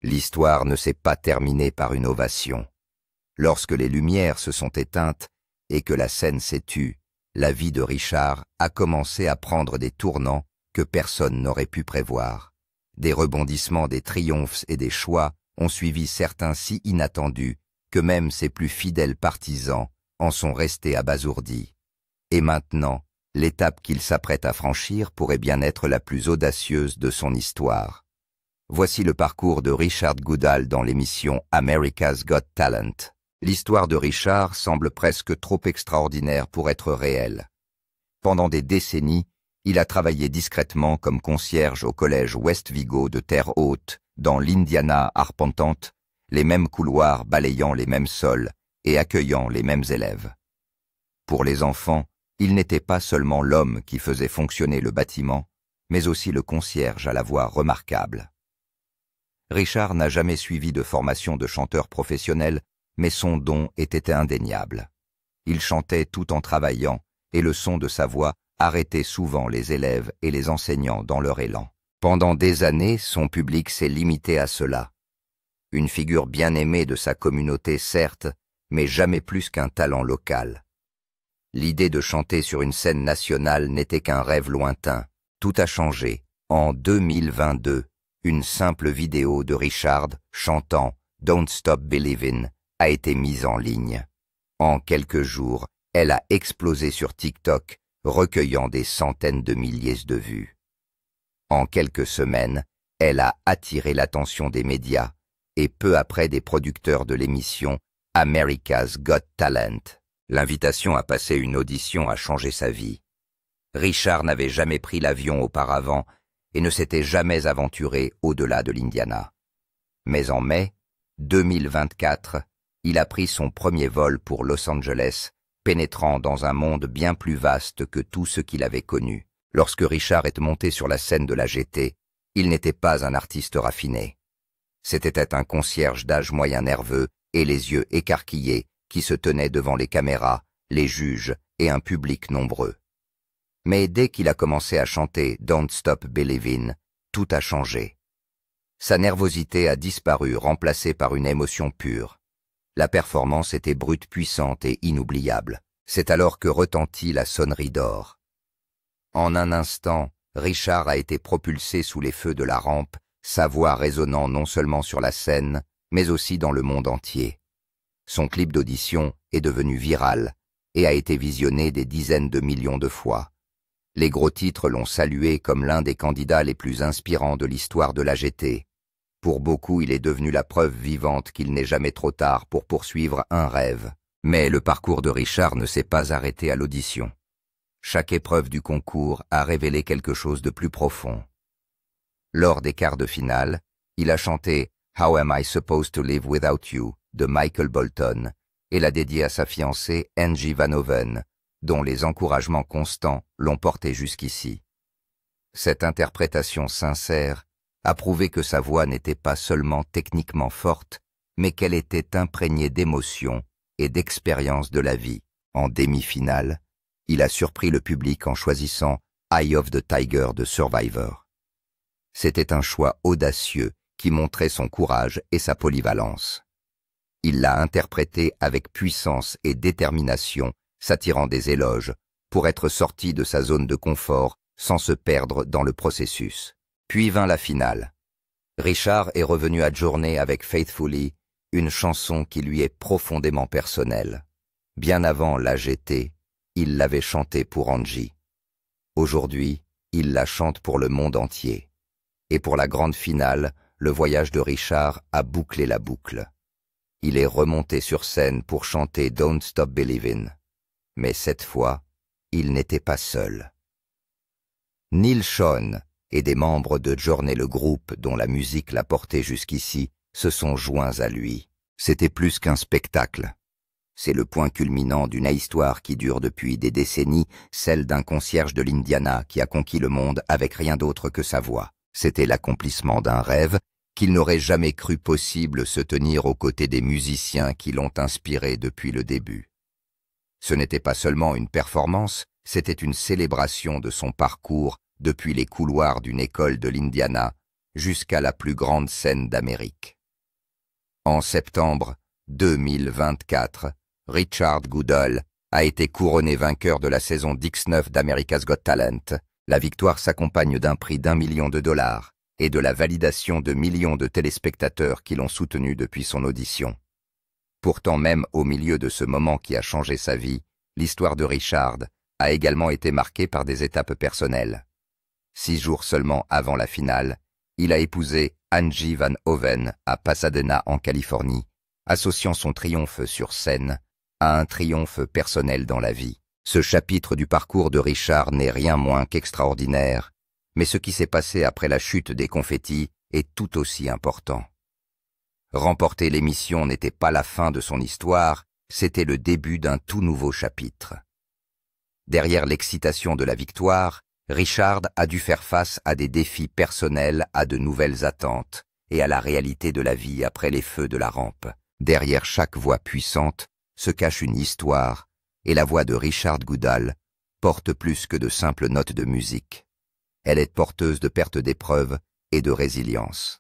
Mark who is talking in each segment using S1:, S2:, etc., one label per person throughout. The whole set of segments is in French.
S1: L'histoire ne s'est pas terminée par une ovation. Lorsque les lumières se sont éteintes et que la scène s'est tue, la vie de Richard a commencé à prendre des tournants que personne n'aurait pu prévoir. Des rebondissements, des triomphes et des choix ont suivi certains si inattendus que même ses plus fidèles partisans en sont restés abasourdis. Et maintenant, l'étape qu'il s'apprête à franchir pourrait bien être la plus audacieuse de son histoire. Voici le parcours de Richard Goodall dans l'émission America's Got Talent. L'histoire de Richard semble presque trop extraordinaire pour être réelle. Pendant des décennies, il a travaillé discrètement comme concierge au collège West Vigo de Terre Haute, dans l'Indiana arpentante, les mêmes couloirs balayant les mêmes sols et accueillant les mêmes élèves. Pour les enfants, il n'était pas seulement l'homme qui faisait fonctionner le bâtiment, mais aussi le concierge à la voix remarquable. Richard n'a jamais suivi de formation de chanteur professionnel, mais son don était indéniable. Il chantait tout en travaillant, et le son de sa voix arrêtait souvent les élèves et les enseignants dans leur élan. Pendant des années, son public s'est limité à cela. Une figure bien aimée de sa communauté, certes, mais jamais plus qu'un talent local. L'idée de chanter sur une scène nationale n'était qu'un rêve lointain. Tout a changé. En 2022, une simple vidéo de Richard chantant « Don't Stop Believin' » a été mise en ligne. En quelques jours, elle a explosé sur TikTok, recueillant des centaines de milliers de vues. En quelques semaines, elle a attiré l'attention des médias et peu après des producteurs de l'émission America's Got Talent. L'invitation à passer une audition a changé sa vie. Richard n'avait jamais pris l'avion auparavant et ne s'était jamais aventuré au-delà de l'Indiana. Mais en mai 2024, il a pris son premier vol pour Los Angeles, pénétrant dans un monde bien plus vaste que tout ce qu'il avait connu. Lorsque Richard est monté sur la scène de la GT, il n'était pas un artiste raffiné. C'était un concierge d'âge moyen nerveux et les yeux écarquillés qui se tenait devant les caméras, les juges et un public nombreux. Mais dès qu'il a commencé à chanter « Don't Stop Believin', » tout a changé. Sa nervosité a disparu, remplacée par une émotion pure. La performance était brute, puissante et inoubliable. C'est alors que retentit la sonnerie d'or. En un instant, Richard a été propulsé sous les feux de la rampe, sa voix résonnant non seulement sur la scène, mais aussi dans le monde entier. Son clip d'audition est devenu viral et a été visionné des dizaines de millions de fois. Les gros titres l'ont salué comme l'un des candidats les plus inspirants de l'histoire de l'AGT. Pour beaucoup, il est devenu la preuve vivante qu'il n'est jamais trop tard pour poursuivre un rêve. Mais le parcours de Richard ne s'est pas arrêté à l'audition. Chaque épreuve du concours a révélé quelque chose de plus profond. Lors des quarts de finale, il a chanté « How am I supposed to live without you ?» de Michael Bolton et l'a dédié à sa fiancée Angie Van Hoven, dont les encouragements constants l'ont porté jusqu'ici. Cette interprétation sincère a prouvé que sa voix n'était pas seulement techniquement forte, mais qu'elle était imprégnée d'émotion et d'expérience de la vie. En demi-finale, il a surpris le public en choisissant Eye of the Tiger de Survivor. C'était un choix audacieux qui montrait son courage et sa polyvalence. Il l'a interprété avec puissance et détermination, s'attirant des éloges, pour être sorti de sa zone de confort sans se perdre dans le processus. Puis vint la finale. Richard est revenu à Journey avec Faithfully, une chanson qui lui est profondément personnelle. Bien avant l'AGT, il l'avait chantée pour Angie. Aujourd'hui, il la chante pour le monde entier. Et pour la grande finale, le voyage de Richard a bouclé la boucle. Il est remonté sur scène pour chanter « Don't Stop Believin'. » Mais cette fois, il n'était pas seul. Neil Schon et des membres de Journey, le groupe dont la musique l'a porté jusqu'ici, se sont joints à lui. C'était plus qu'un spectacle. C'est le point culminant d'une histoire qui dure depuis des décennies, celle d'un concierge de l'Indiana qui a conquis le monde avec rien d'autre que sa voix. C'était l'accomplissement d'un rêve qu'il n'aurait jamais cru possible se tenir aux côtés des musiciens qui l'ont inspiré depuis le début. Ce n'était pas seulement une performance, c'était une célébration de son parcours depuis les couloirs d'une école de l'Indiana jusqu'à la plus grande scène d'Amérique. En septembre 2024, Richard Goodall a été couronné vainqueur de la saison d'X9 d'America's Got Talent. La victoire s'accompagne d'un prix d'1 million de dollars et de la validation de millions de téléspectateurs qui l'ont soutenu depuis son audition. Pourtant, même au milieu de ce moment qui a changé sa vie, l'histoire de Richard a également été marquée par des étapes personnelles. 6 jours seulement avant la finale, il a épousé Angie Van Hoven à Pasadena en Californie, associant son triomphe sur scène à un triomphe personnel dans la vie. Ce chapitre du parcours de Richard n'est rien moins qu'extraordinaire, mais ce qui s'est passé après la chute des confettis est tout aussi important. Remporter l'émission n'était pas la fin de son histoire, c'était le début d'un tout nouveau chapitre. Derrière l'excitation de la victoire, Richard a dû faire face à des défis personnels, à de nouvelles attentes et à la réalité de la vie après les feux de la rampe. Derrière chaque voix puissante se cache une histoire, et la voix de Richard Goodall porte plus que de simples notes de musique. Elle est porteuse de perte d'épreuves et de résilience.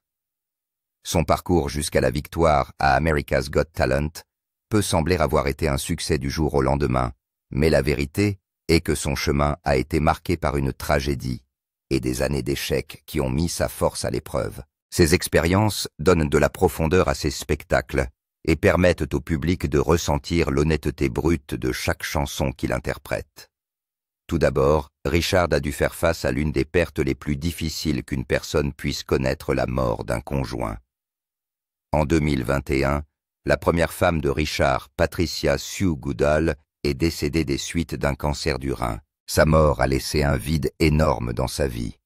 S1: Son parcours jusqu'à la victoire à America's Got Talent peut sembler avoir été un succès du jour au lendemain, mais la vérité est que son chemin a été marqué par une tragédie et des années d'échecs qui ont mis sa force à l'épreuve. Ces expériences donnent de la profondeur à ses spectacles et permettent au public de ressentir l'honnêteté brute de chaque chanson qu'il interprète. Tout d'abord, Richard a dû faire face à l'une des pertes les plus difficiles qu'une personne puisse connaître, la mort d'un conjoint. En 2021, la première femme de Richard, Patricia Sue Goodall, est décédée des suites d'un cancer du rein. Sa mort a laissé un vide énorme dans sa vie.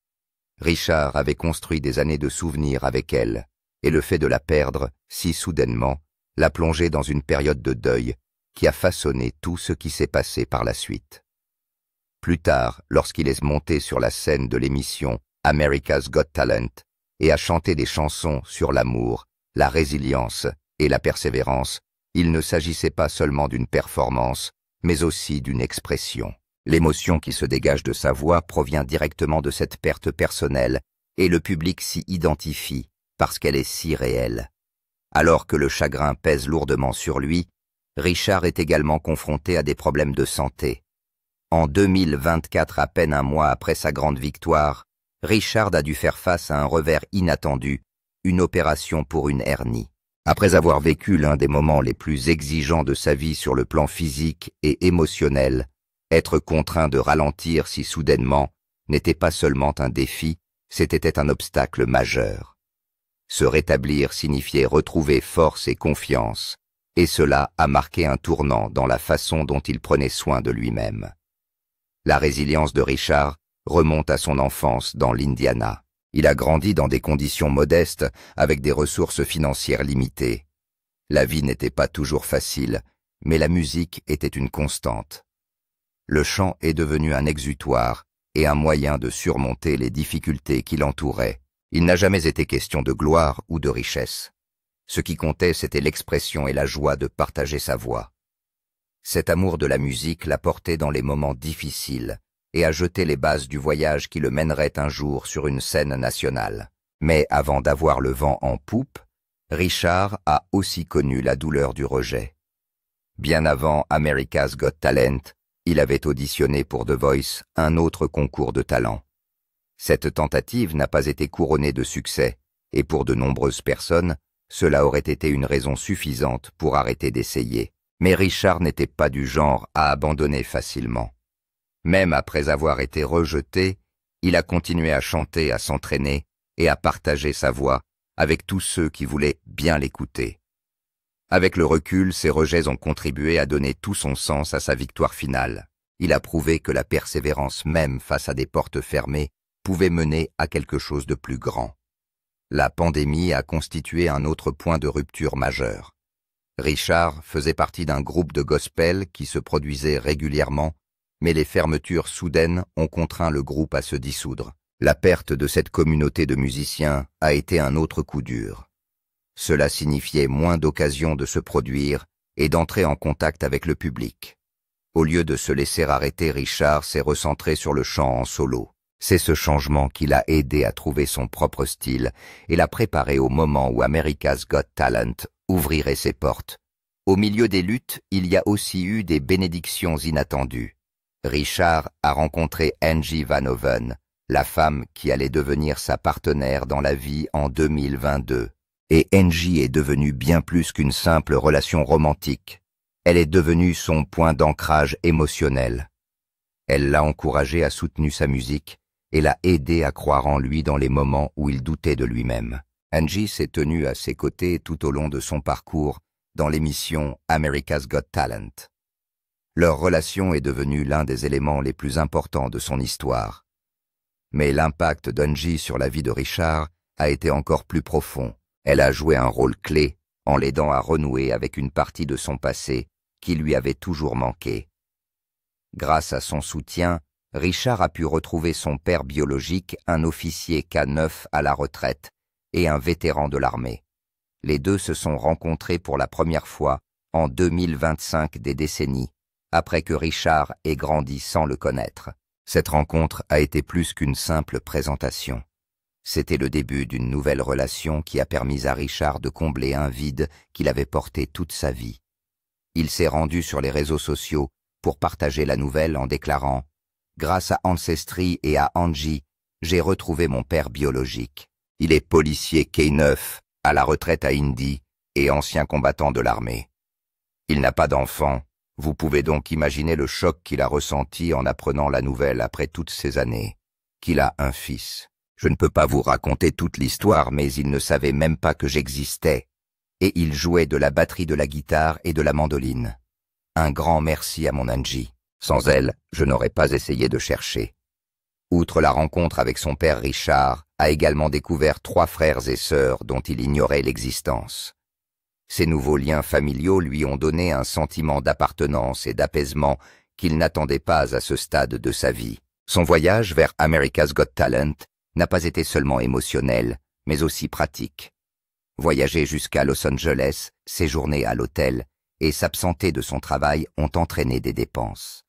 S1: Richard avait construit des années de souvenirs avec elle, et le fait de la perdre, si soudainement, l'a plongé dans une période de deuil qui a façonné tout ce qui s'est passé par la suite. Plus tard, lorsqu'il est monté sur la scène de l'émission America's Got Talent et a chanté des chansons sur l'amour, la résilience et la persévérance, il ne s'agissait pas seulement d'une performance, mais aussi d'une expression. L'émotion qui se dégage de sa voix provient directement de cette perte personnelle, et le public s'y identifie parce qu'elle est si réelle. Alors que le chagrin pèse lourdement sur lui, Richard est également confronté à des problèmes de santé. En 2024, à peine un mois après sa grande victoire, Richard a dû faire face à un revers inattendu, une opération pour une hernie. Après avoir vécu l'un des moments les plus exigeants de sa vie sur le plan physique et émotionnel, être contraint de ralentir si soudainement n'était pas seulement un défi, c'était un obstacle majeur. Se rétablir signifiait retrouver force et confiance, et cela a marqué un tournant dans la façon dont il prenait soin de lui-même. La résilience de Richard remonte à son enfance dans l'Indiana. Il a grandi dans des conditions modestes, avec des ressources financières limitées. La vie n'était pas toujours facile, mais la musique était une constante. Le chant est devenu un exutoire et un moyen de surmonter les difficultés qui l'entouraient. Il n'a jamais été question de gloire ou de richesse. Ce qui comptait, c'était l'expression et la joie de partager sa voix. Cet amour de la musique l'a porté dans les moments difficiles et a jeté les bases du voyage qui le mènerait un jour sur une scène nationale. Mais avant d'avoir le vent en poupe, Richard a aussi connu la douleur du rejet. Bien avant America's Got Talent, il avait auditionné pour The Voice, un autre concours de talent. Cette tentative n'a pas été couronnée de succès, et pour de nombreuses personnes, cela aurait été une raison suffisante pour arrêter d'essayer. Mais Richard n'était pas du genre à abandonner facilement. Même après avoir été rejeté, il a continué à chanter, à s'entraîner et à partager sa voix avec tous ceux qui voulaient bien l'écouter. Avec le recul, ces rejets ont contribué à donner tout son sens à sa victoire finale. Il a prouvé que la persévérance même face à des portes fermées pouvait mener à quelque chose de plus grand. La pandémie a constitué un autre point de rupture majeur. Richard faisait partie d'un groupe de gospel qui se produisait régulièrement, mais les fermetures soudaines ont contraint le groupe à se dissoudre. La perte de cette communauté de musiciens a été un autre coup dur. Cela signifiait moins d'occasions de se produire et d'entrer en contact avec le public. Au lieu de se laisser arrêter, Richard s'est recentré sur le chant en solo. C'est ce changement qui l'a aidé à trouver son propre style et l'a préparé au moment où America's Got Talent ouvrirait ses portes. Au milieu des luttes, il y a aussi eu des bénédictions inattendues. Richard a rencontré Angie Van Hoven, la femme qui allait devenir sa partenaire dans la vie en 2022. Et Angie est devenue bien plus qu'une simple relation romantique. Elle est devenue son point d'ancrage émotionnel. Elle l'a encouragé, a soutenu sa musique et l'a aidé à croire en lui dans les moments où il doutait de lui-même. Angie s'est tenue à ses côtés tout au long de son parcours dans l'émission America's Got Talent. Leur relation est devenue l'un des éléments les plus importants de son histoire. Mais l'impact d'Angie sur la vie de Richard a été encore plus profond. Elle a joué un rôle clé en l'aidant à renouer avec une partie de son passé qui lui avait toujours manqué. Grâce à son soutien, Richard a pu retrouver son père biologique, un officier K9 à la retraite et un vétéran de l'armée. Les deux se sont rencontrés pour la première fois en 2025 des décennies, après que Richard ait grandi sans le connaître. Cette rencontre a été plus qu'une simple présentation. C'était le début d'une nouvelle relation qui a permis à Richard de combler un vide qu'il avait porté toute sa vie. Il s'est rendu sur les réseaux sociaux pour partager la nouvelle en déclarant « Grâce à Ancestry et à Angie, j'ai retrouvé mon père biologique. Il est policier K9, à la retraite à Indy et ancien combattant de l'armée. Il n'a pas d'enfant. Vous pouvez donc imaginer le choc qu'il a ressenti en apprenant la nouvelle après toutes ces années, qu'il a un fils. Je ne peux pas vous raconter toute l'histoire, mais il ne savait même pas que j'existais. Et il jouait de la batterie, de la guitare et de la mandoline. Un grand merci à mon Angie. Sans elle, je n'aurais pas essayé de chercher. » Outre la rencontre avec son père, Richard a également découvert 3 frères et sœurs dont il ignorait l'existence. Ces nouveaux liens familiaux lui ont donné un sentiment d'appartenance et d'apaisement qu'il n'attendait pas à ce stade de sa vie. Son voyage vers America's Got Talent n'a pas été seulement émotionnel, mais aussi pratique. Voyager jusqu'à Los Angeles, séjourner à l'hôtel et s'absenter de son travail ont entraîné des dépenses.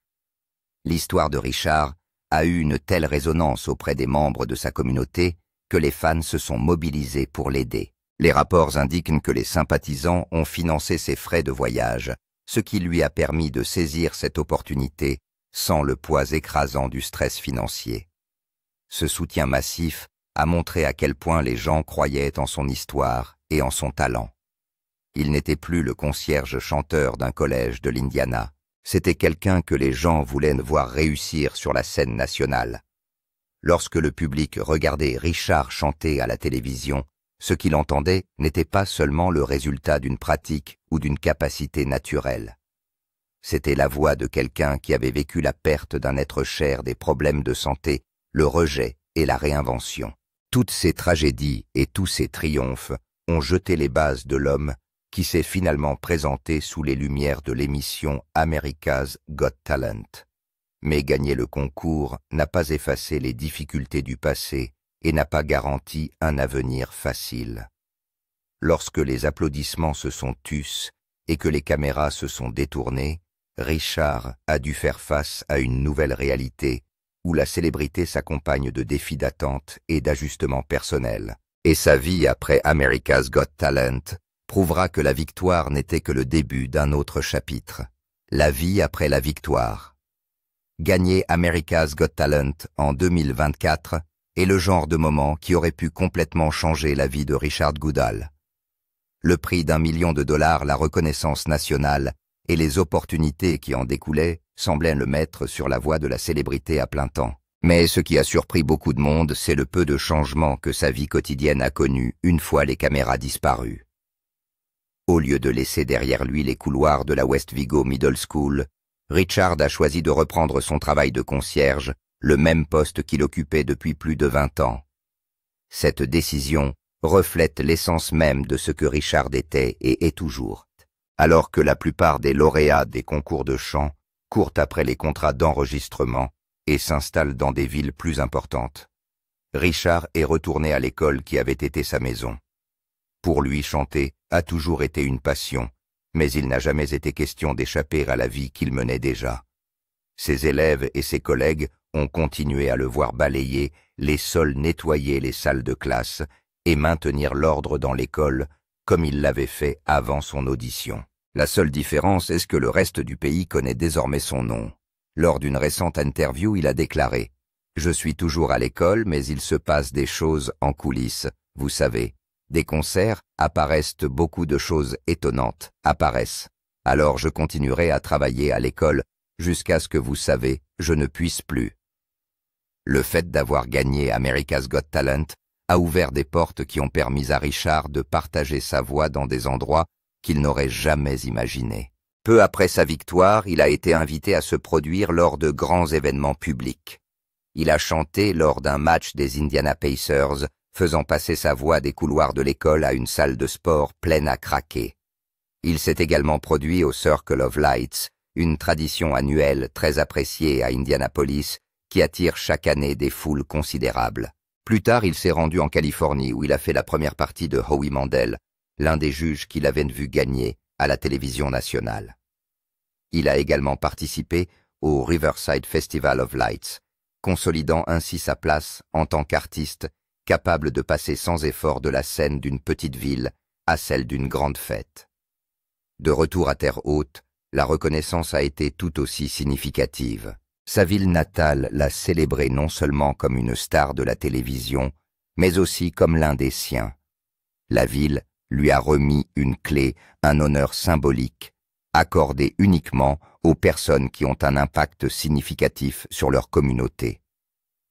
S1: L'histoire de Richard a eu une telle résonance auprès des membres de sa communauté que les fans se sont mobilisés pour l'aider. Les rapports indiquent que les sympathisants ont financé ses frais de voyage, ce qui lui a permis de saisir cette opportunité sans le poids écrasant du stress financier. Ce soutien massif a montré à quel point les gens croyaient en son histoire et en son talent. Il n'était plus le concierge chanteur d'un collège de l'Indiana. C'était quelqu'un que les gens voulaient voir réussir sur la scène nationale. Lorsque le public regardait Richard chanter à la télévision, ce qu'il entendait n'était pas seulement le résultat d'une pratique ou d'une capacité naturelle. C'était la voix de quelqu'un qui avait vécu la perte d'un être cher, des problèmes de santé, le rejet et la réinvention. Toutes ces tragédies et tous ces triomphes ont jeté les bases de l'homme qui s'est finalement présenté sous les lumières de l'émission America's Got Talent. Mais gagner le concours n'a pas effacé les difficultés du passé et n'a pas garanti un avenir facile. Lorsque les applaudissements se sont tus et que les caméras se sont détournées, Richard a dû faire face à une nouvelle réalité où la célébrité s'accompagne de défis d'attente et d'ajustements personnels. Et sa vie après America's Got Talent prouvera que la victoire n'était que le début d'un autre chapitre. La vie après la victoire. Gagner America's Got Talent en 2024 est le genre de moment qui aurait pu complètement changer la vie de Richard Goodall. Le prix d'1 million de dollars, la reconnaissance nationale et les opportunités qui en découlaient semblaient le mettre sur la voie de la célébrité à plein temps. Mais ce qui a surpris beaucoup de monde, c'est le peu de changements que sa vie quotidienne a connu une fois les caméras disparues. Au lieu de laisser derrière lui les couloirs de la West Vigo Middle School, Richard a choisi de reprendre son travail de concierge, le même poste qu'il occupait depuis plus de 20 ans. Cette décision reflète l'essence même de ce que Richard était et est toujours. Alors que la plupart des lauréats des concours de chant courent après les contrats d'enregistrement et s'installent dans des villes plus importantes, Richard est retourné à l'école qui avait été sa maison. Pour lui, chanter a toujours été une passion, mais il n'a jamais été question d'échapper à la vie qu'il menait déjà. Ses élèves et ses collègues On continuait à le voir balayer, les sols nettoyer les salles de classe et maintenir l'ordre dans l'école, comme il l'avait fait avant son audition. La seule différence est que le reste du pays connaît désormais son nom. Lors d'une récente interview, il a déclaré « Je suis toujours à l'école, mais il se passe des choses en coulisses, vous savez. Des concerts apparaissent, beaucoup de choses étonnantes apparaissent. Alors je continuerai à travailler à l'école jusqu'à ce que, vous savez, je ne puisse plus. » Le fait d'avoir gagné America's Got Talent a ouvert des portes qui ont permis à Richard de partager sa voix dans des endroits qu'il n'aurait jamais imaginés. Peu après sa victoire, il a été invité à se produire lors de grands événements publics. Il a chanté lors d'un match des Indiana Pacers, faisant passer sa voix des couloirs de l'école à une salle de sport pleine à craquer. Il s'est également produit au Circle of Lights, une tradition annuelle très appréciée à Indianapolis qui attire chaque année des foules considérables. Plus tard, il s'est rendu en Californie où il a fait la première partie de Howie Mandel, l'un des juges qu'il avait vu gagner à la télévision nationale. Il a également participé au Riverside Festival of Lights, consolidant ainsi sa place en tant qu'artiste capable de passer sans effort de la scène d'une petite ville à celle d'une grande fête. De retour à terre haute, la reconnaissance a été tout aussi significative. Sa ville natale l'a célébré non seulement comme une star de la télévision, mais aussi comme l'un des siens. La ville lui a remis une clé, un honneur symbolique, accordé uniquement aux personnes qui ont un impact significatif sur leur communauté.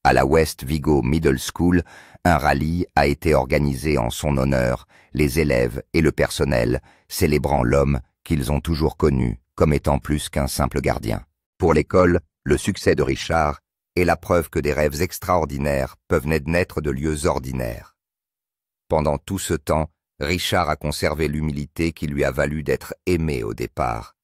S1: À la West Vigo Middle School, un rallye a été organisé en son honneur, les élèves et le personnel célébrant l'homme qu'ils ont toujours connu comme étant plus qu'un simple gardien. Pour l'école, le succès de Richard est la preuve que des rêves extraordinaires peuvent naître de lieux ordinaires. Pendant tout ce temps, Richard a conservé l'humilité qui lui a valu d'être aimé au départ.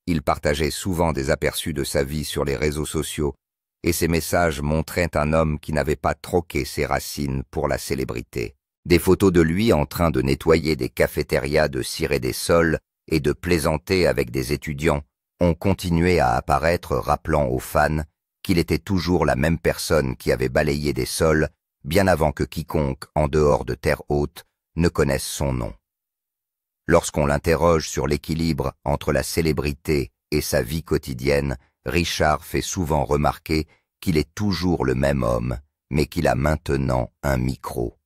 S1: Il partageait souvent des aperçus de sa vie sur les réseaux sociaux, et ses messages montraient un homme qui n'avait pas troqué ses racines pour la célébrité. Des photos de lui en train de nettoyer des cafétérias, de cirer des sols et de plaisanter avec des étudiants ont continué à apparaître, rappelant aux fans qu'il était toujours la même personne qui avait balayé des sols bien avant que quiconque, en dehors de terre haute, ne connaisse son nom. Lorsqu'on l'interroge sur l'équilibre entre la célébrité et sa vie quotidienne, Richard fait souvent remarquer qu'il est toujours le même homme, mais qu'il a maintenant un micro.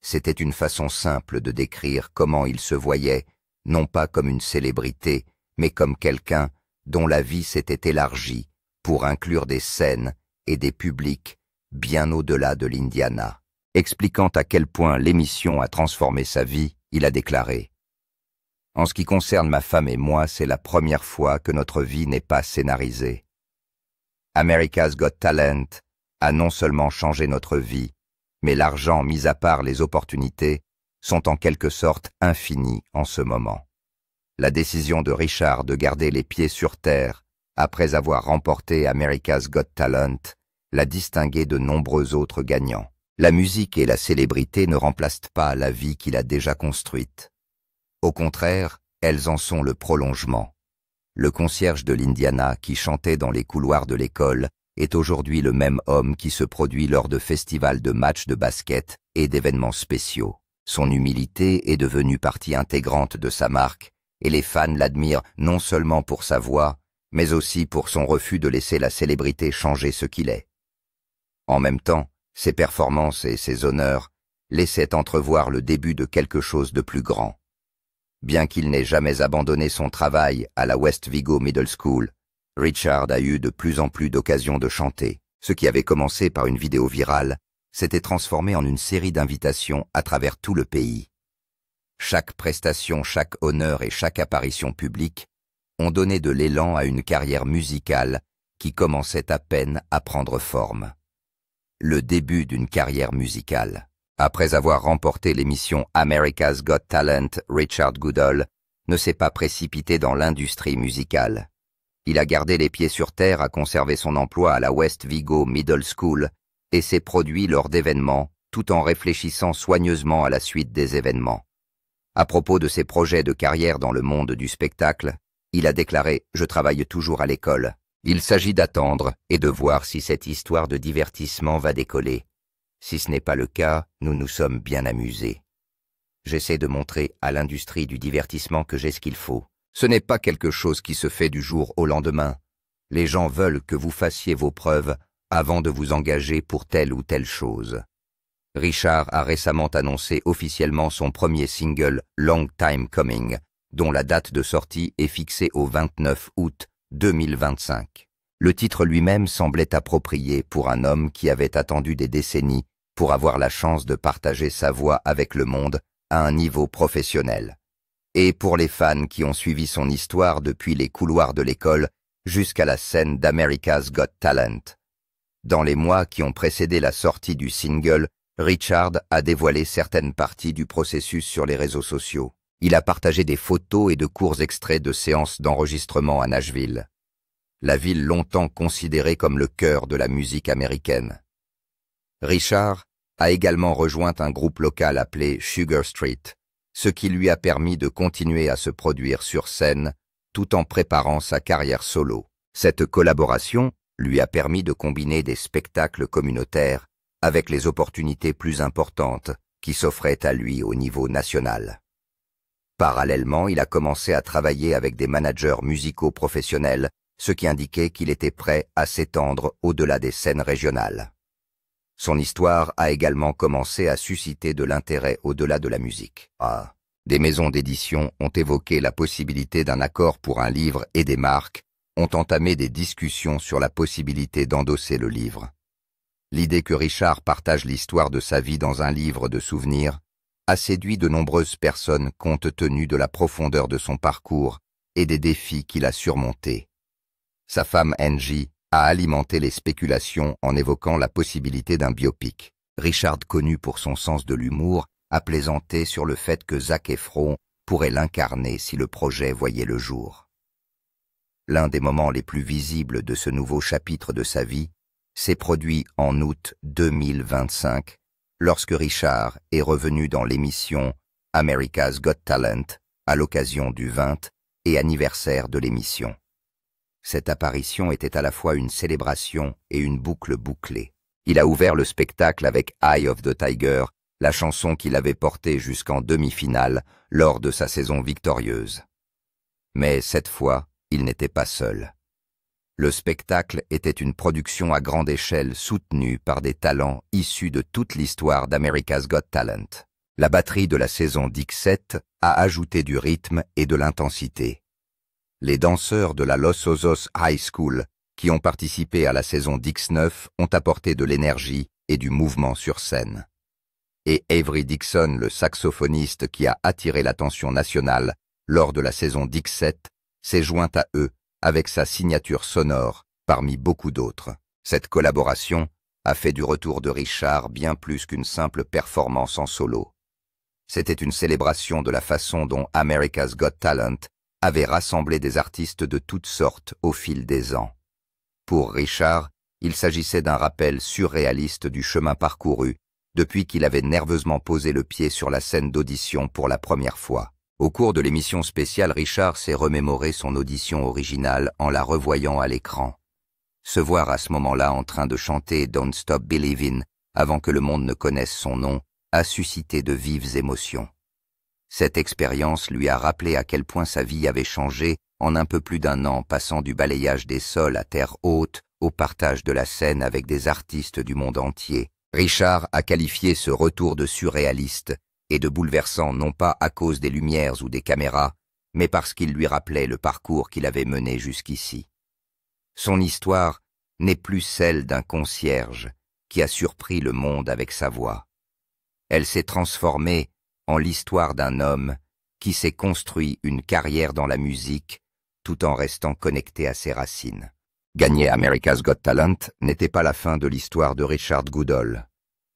S1: C'était une façon simple de décrire comment il se voyait, non pas comme une célébrité, mais comme quelqu'un dont la vie s'était élargie pour inclure des scènes et des publics bien au-delà de l'Indiana. Expliquant à quel point l'émission a transformé sa vie, il a déclaré « En ce qui concerne ma femme et moi, c'est la première fois que notre vie n'est pas scénarisée. America's Got Talent a non seulement changé notre vie, mais l'argent, mis à part les opportunités, sont en quelque sorte infinis en ce moment. La décision de Richard de garder les pieds sur terre après avoir remporté America's Got Talent l'a distingué de nombreux autres gagnants. La musique et la célébrité ne remplacent pas la vie qu'il a déjà construite. Au contraire, elles en sont le prolongement. Le concierge de l'Indiana qui chantait dans les couloirs de l'école est aujourd'hui le même homme qui se produit lors de festivals de matchs de basket et d'événements spéciaux. Son humilité est devenue partie intégrante de sa marque et les fans l'admirent non seulement pour sa voix, mais aussi pour son refus de laisser la célébrité changer ce qu'il est. En même temps, ses performances et ses honneurs laissaient entrevoir le début de quelque chose de plus grand. Bien qu'il n'ait jamais abandonné son travail à la West Vigo Middle School, Richard a eu de plus en plus d'occasions de chanter. Ce qui avait commencé par une vidéo virale s'était transformé en une série d'invitations à travers tout le pays. Chaque prestation, chaque honneur et chaque apparition publique ont donné de l'élan à une carrière musicale qui commençait à peine à prendre forme. Le début d'une carrière musicale. Après avoir remporté l'émission America's Got Talent, Richard Goodall ne s'est pas précipité dans l'industrie musicale. Il a gardé les pieds sur terre, a conservé son emploi à la West Vigo Middle School et s'est produit lors d'événements tout en réfléchissant soigneusement à la suite des événements. À propos de ses projets de carrière dans le monde du spectacle, il a déclaré « Je travaille toujours à l'école. Il s'agit d'attendre et de voir si cette histoire de divertissement va décoller. Si ce n'est pas le cas, nous nous sommes bien amusés. J'essaie de montrer à l'industrie du divertissement que j'ai ce qu'il faut. Ce n'est pas quelque chose qui se fait du jour au lendemain. Les gens veulent que vous fassiez vos preuves avant de vous engager pour telle ou telle chose. Richard a récemment annoncé officiellement son premier single Long Time Coming, dont la date de sortie est fixée au 29 août 2025. Le titre lui-même semblait approprié pour un homme qui avait attendu des décennies pour avoir la chance de partager sa voix avec le monde à un niveau professionnel. Et pour les fans qui ont suivi son histoire depuis les couloirs de l'école jusqu'à la scène d'America's Got Talent. Dans les mois qui ont précédé la sortie du single, Richard a dévoilé certaines parties du processus sur les réseaux sociaux. Il a partagé des photos et de courts extraits de séances d'enregistrement à Nashville, la ville longtemps considérée comme le cœur de la musique américaine. Richard a également rejoint un groupe local appelé Sugar Street, ce qui lui a permis de continuer à se produire sur scène tout en préparant sa carrière solo. Cette collaboration lui a permis de combiner des spectacles communautaires avec les opportunités plus importantes qui s'offraient à lui au niveau national. Parallèlement, il a commencé à travailler avec des managers musicaux professionnels, ce qui indiquait qu'il était prêt à s'étendre au-delà des scènes régionales. Son histoire a également commencé à susciter de l'intérêt au-delà de la musique. Des maisons d'édition ont évoqué la possibilité d'un accord pour un livre et des marques ont entamé des discussions sur la possibilité d'endosser le livre. L'idée que Richard partage l'histoire de sa vie dans un livre de souvenirs a séduit de nombreuses personnes compte tenu de la profondeur de son parcours et des défis qu'il a surmontés. Sa femme Angie a alimenté les spéculations en évoquant la possibilité d'un biopic. Richard, connu pour son sens de l'humour, a plaisanté sur le fait que Zac Efron pourrait l'incarner si le projet voyait le jour. L'un des moments les plus visibles de ce nouveau chapitre de sa vie s'est produit en août 2025, lorsque Richard est revenu dans l'émission America's Got Talent à l'occasion du 20e anniversaire de l'émission. Cette apparition était à la fois une célébration et une boucle bouclée. Il a ouvert le spectacle avec Eye of the Tiger, la chanson qu'il avait portée jusqu'en demi-finale lors de sa saison victorieuse. Mais cette fois, il n'était pas seul. Le spectacle était une production à grande échelle soutenue par des talents issus de toute l'histoire d'America's Got Talent. La batterie de la saison d'X7 a ajouté du rythme et de l'intensité. Les danseurs de la Los Osos High School qui ont participé à la saison d'X9 ont apporté de l'énergie et du mouvement sur scène. Et Avery Dixon, le saxophoniste qui a attiré l'attention nationale lors de la saison d'X7, s'est joint à eux avec sa signature sonore parmi beaucoup d'autres. Cette collaboration a fait du retour de Richard bien plus qu'une simple performance en solo. C'était une célébration de la façon dont America's Got Talent avait rassemblé des artistes de toutes sortes au fil des ans. Pour Richard, il s'agissait d'un rappel surréaliste du chemin parcouru depuis qu'il avait nerveusement posé le pied sur la scène d'audition pour la première fois. Au cours de l'émission spéciale, Richard s'est remémoré son audition originale en la revoyant à l'écran. Se voir à ce moment-là en train de chanter Don't Stop Believin' avant que le monde ne connaisse son nom a suscité de vives émotions. Cette expérience lui a rappelé à quel point sa vie avait changé en un peu plus d'un an, passant du balayage des sols à terre haute au partage de la scène avec des artistes du monde entier. Richard a qualifié ce retour de surréaliste et de bouleversant non pas à cause des lumières ou des caméras, mais parce qu'il lui rappelait le parcours qu'il avait mené jusqu'ici. Son histoire n'est plus celle d'un concierge qui a surpris le monde avec sa voix. Elle s'est transformée en l'histoire d'un homme qui s'est construit une carrière dans la musique tout en restant connecté à ses racines. Gagner America's Got Talent n'était pas la fin de l'histoire de Richard Goodall.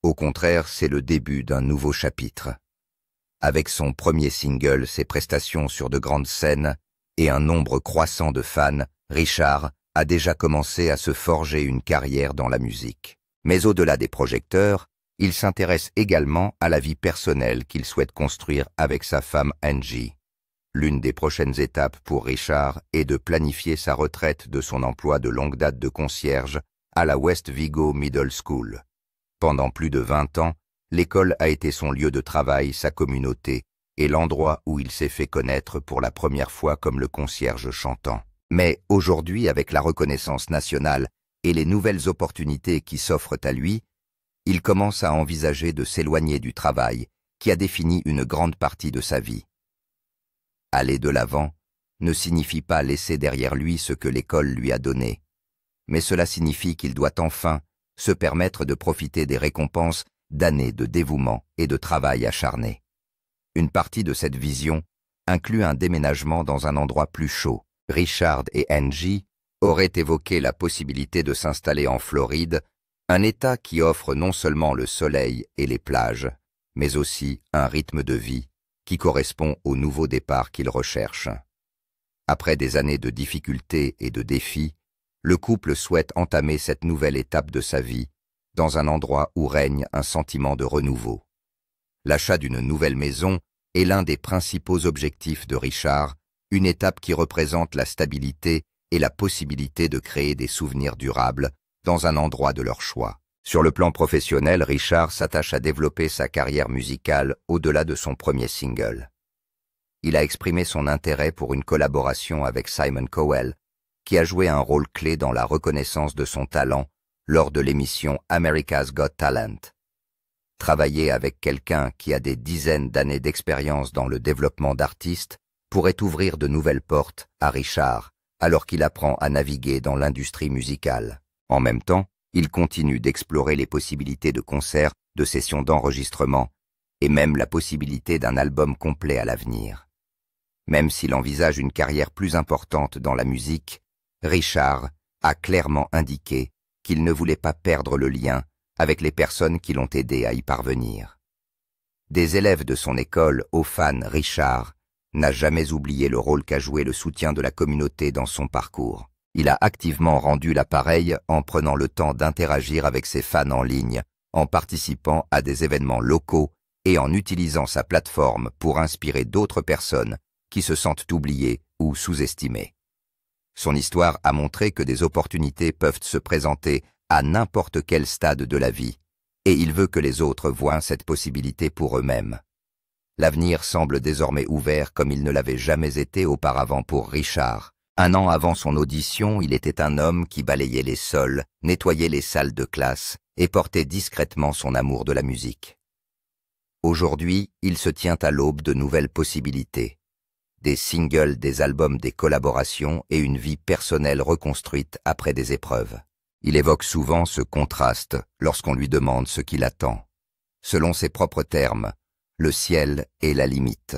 S1: Au contraire, c'est le début d'un nouveau chapitre. Avec son premier single, ses prestations sur de grandes scènes et un nombre croissant de fans, Richard a déjà commencé à se forger une carrière dans la musique. Mais au-delà des projecteurs, il s'intéresse également à la vie personnelle qu'il souhaite construire avec sa femme Angie. L'une des prochaines étapes pour Richard est de planifier sa retraite de son emploi de longue date de concierge à la West Vigo Middle School. Pendant plus de 20 ans, l'école a été son lieu de travail, sa communauté, et l'endroit où il s'est fait connaître pour la première fois comme le concierge chantant. Mais aujourd'hui, avec la reconnaissance nationale et les nouvelles opportunités qui s'offrent à lui, il commence à envisager de s'éloigner du travail qui a défini une grande partie de sa vie. Aller de l'avant ne signifie pas laisser derrière lui ce que l'école lui a donné, mais cela signifie qu'il doit enfin se permettre de profiter des récompenses d'années de dévouement et de travail acharné. Une partie de cette vision inclut un déménagement dans un endroit plus chaud. Richard et Angie auraient évoqué la possibilité de s'installer en Floride, un État qui offre non seulement le soleil et les plages, mais aussi un rythme de vie qui correspond au nouveau départ qu'ils recherchent. Après des années de difficultés et de défis, le couple souhaite entamer cette nouvelle étape de sa vie dans un endroit où règne un sentiment de renouveau. L'achat d'une nouvelle maison est l'un des principaux objectifs de Richard, une étape qui représente la stabilité et la possibilité de créer des souvenirs durables dans un endroit de leur choix. Sur le plan professionnel, Richard s'attache à développer sa carrière musicale au-delà de son premier single. Il a exprimé son intérêt pour une collaboration avec Simon Cowell, qui a joué un rôle clé dans la reconnaissance de son talent lors de l'émission America's Got Talent. Travailler avec quelqu'un qui a des dizaines d'années d'expérience dans le développement d'artistes pourrait ouvrir de nouvelles portes à Richard, alors qu'il apprend à naviguer dans l'industrie musicale. En même temps, il continue d'explorer les possibilités de concerts, de sessions d'enregistrement, et même la possibilité d'un album complet à l'avenir. Même s'il envisage une carrière plus importante dans la musique, Richard a clairement indiqué qu'il ne voulait pas perdre le lien avec les personnes qui l'ont aidé à y parvenir. Des élèves de son école au fan Richard n'a jamais oublié le rôle qu'a joué le soutien de la communauté dans son parcours. Il a activement rendu l'appareil en prenant le temps d'interagir avec ses fans en ligne, en participant à des événements locaux et en utilisant sa plateforme pour inspirer d'autres personnes qui se sentent oubliées ou sous-estimées. Son histoire a montré que des opportunités peuvent se présenter à n'importe quel stade de la vie, et il veut que les autres voient cette possibilité pour eux-mêmes. L'avenir semble désormais ouvert comme il ne l'avait jamais été auparavant pour Richard. 1 an avant son audition, il était un homme qui balayait les sols, nettoyait les salles de classe et portait discrètement son amour de la musique. Aujourd'hui, il se tient à l'aube de nouvelles possibilités. Des singles, des albums, des collaborations et une vie personnelle reconstruite après des épreuves. Il évoque souvent ce contraste lorsqu'on lui demande ce qu'il attend. Selon ses propres termes, le ciel est la limite.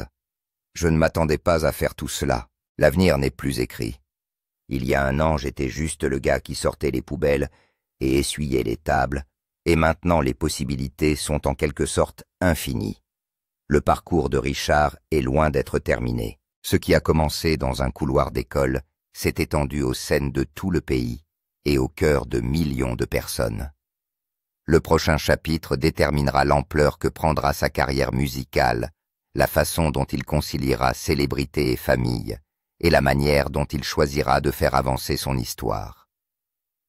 S1: Je ne m'attendais pas à faire tout cela. L'avenir n'est plus écrit. Il y a 1 an, j'étais juste le gars qui sortait les poubelles et essuyait les tables, et maintenant les possibilités sont en quelque sorte infinies. Le parcours de Richard est loin d'être terminé. Ce qui a commencé dans un couloir d'école s'est étendu aux scènes de tout le pays et au cœur de millions de personnes. Le prochain chapitre déterminera l'ampleur que prendra sa carrière musicale, la façon dont il conciliera célébrité et famille, et la manière dont il choisira de faire avancer son histoire.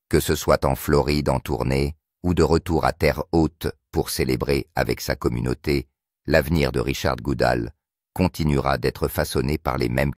S1: Que ce soit en Floride en tournée ou de retour à terre haute pour célébrer avec sa communauté, l'avenir de Richard Goodall continuera d'être façonné par les mêmes